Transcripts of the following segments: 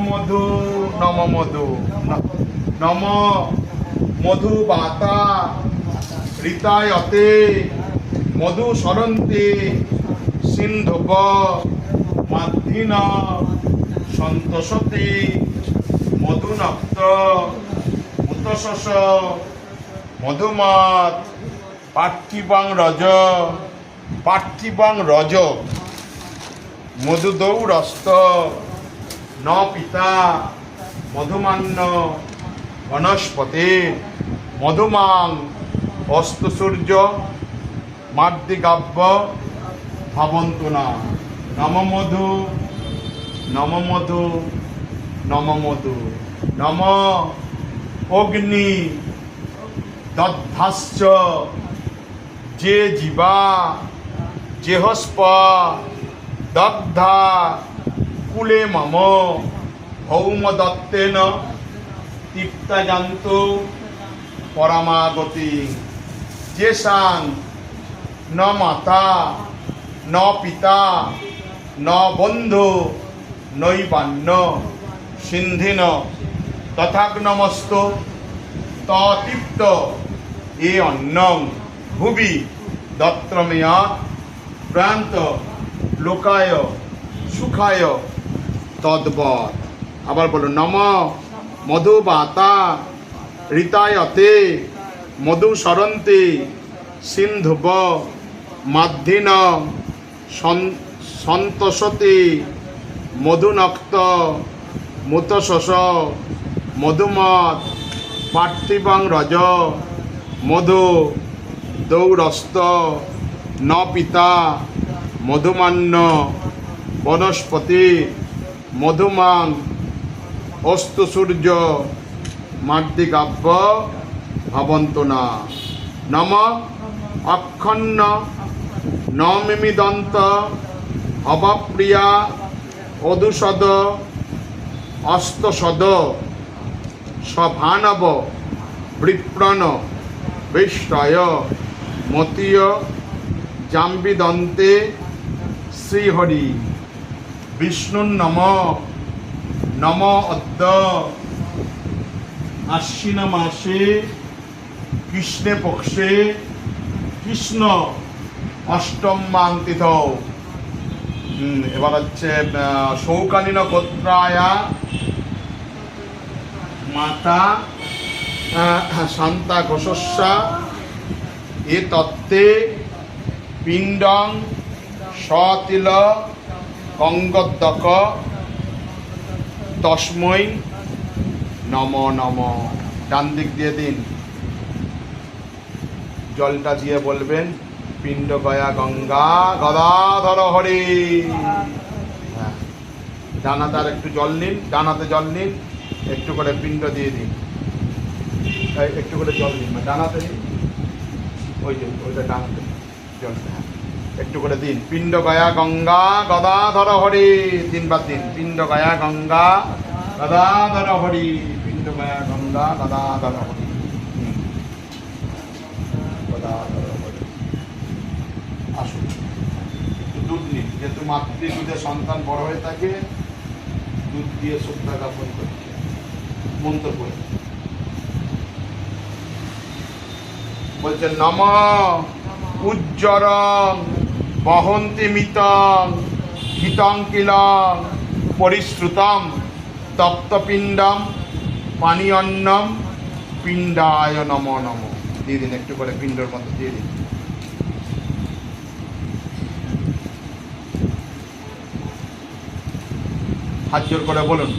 মধু নম মধু নম মধু বাতা ঋতায়তে মধু সরন্তে সিন্ধুপ মাধ্যিন সন্তোষতে মধুনক্ত মুতশস মধুমাত পার্থিবাং রজ মধুদৌরস্ত ন পিতা মধুমান্য বনস্পতি মধুমাং অস্তু সূর্য মার্দিগাব্য ভাবন্তু না নম মধু নম মধু নম মধু নম অগ্নি দগ্ধাশ্চ যে জীবা জেহস্প দগ্ধা কুলে মম ভৌম দত্তেন তৃপ্তাজান্ত পরমাগতি যেসাং ন মাতা ন পিতা ন বন্ধু নৈবান্য সিন্ধিন তথাগ্নমস্ত তৃপ্ত এ অন্নং ভুবি দত্রমেয়া প্রান্ত লোকায় সুখায় তদ্বৎ। আবার বলো নম মধুবাতা ঋতায়তে মধু সরন্তে সিন্ধুব মাধ্যিন সন্তোষতে মধুনক্ত মুতশস মধুমত পার্থিবাং রজ মধু দৌরস্ত ন পিতা মধুমান্য বনস্পতি মধুমাং অস্তু সূর্য মার্দিগাব্য ভবন্তু না নম অক্ষন্ন নমিমিদন্ত অবপ্রিয়া অদুষদ অস্তসদ সভানব বৃপ্রণ বিষ্টয় মতীয় জাম্বিদন্তে শ্রীহরি বিষ্ণুর্নম নম অদ্য আশ্বিন মাসে কৃষ্ণে পক্ষে কৃষ্ণ অষ্টম মান্তিথ। এবার হচ্ছে শৌকালীন গোত্রায়া মাতা শান্তা ঘোষস্যা এ তত্ত্বে পিণ্ডং সতিল গঙ্গোদ্দক তস্মৈ নম নম। ডান দিক দিয়ে দিন, জলটা দিয়ে বলবেন পিণ্ড গয়া গঙ্গা গদাধর হরি। হ্যাঁ, ডানাতে আর একটু জল নিন, ডানাতে জল নিন, একটু করে পিণ্ড দিয়ে দিন, একটু করে জল দিন, ডানাতে দিন, ওই যে ওইটা ডানাতে জলটা, হ্যাঁ একটু করে দিন। পিণ্ড গয়া গঙ্গা গদাধর হরি, তিনবার দিন। পিণ্ড গয়া গঙ্গা গদাধর হরি, পিণ্ড গয়া গঙ্গা গদাধর হরি, গদাধর হরি। আসুন একটু দুধ নিন, যেহেতু মাতৃ দুধে সন্তান বড় হয়ে থাকে, দুধ দিয়ে শ্রদ্ধা জ্ঞাপন করছে, মন্ত্র পড়ে বলছেন নম উজ্জ্বরং বহন্তি মিতং হিতং কিলং পরিশ্রুতম তপ্তপিণ্ডম পানীয়ন্নম পিণ্ডায় নম নম। দিয়ে দিন, একটু করে পিণ্ডর মধ্যে দিয়ে দিন। হাত জোর করে বলুন।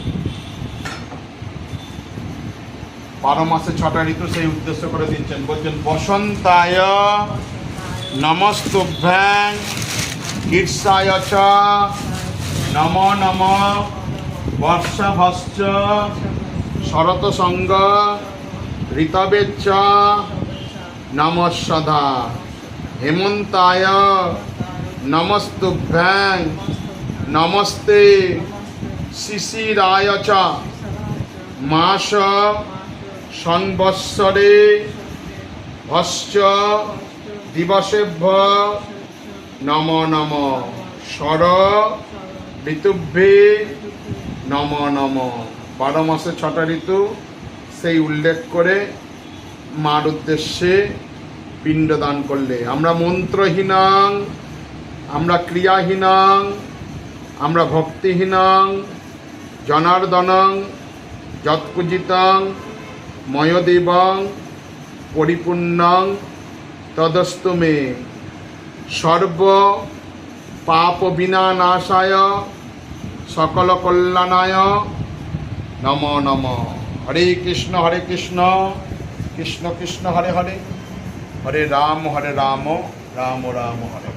12 মাসে 6টা ঋতু সেই উদ্দেশ্য করে দিচ্ছেন। বলছেন বসন্তায় নমস্তুভ্যাং গ্রীষ্মায় চ নম নম বর্ষাভশ্চ শরৎসঙ্গ ঋতবে চ নমঃসদা হেমন্তায় নমস্তুভ্যাং নমস্তে শিশিরায় চ মাস সংবৎসরে ভস্য দিবসেভ্য নম নম। শর ঋতুভ্যে নম নম। 12 মাসে 6টা ঋতু সেই উল্লেখ করে মার উদ্দেশ্যে পিণ্ডদান করলে আমরা মন্ত্রহীনাং, আমরা ক্রিয়াহীনাং, আমরা ভক্তিহীনাং জনার্দনং যৎপূজিতং ময়দেবং পরিপূর্ণং তদস্তু মে সর্ব পাপ বিনাশায় সকল কল্যাণায় নম নম। হরে কৃষ্ণ কৃষ্ণ কৃষ্ণ হরে হরে, হরে রাম রাম রাম হরে।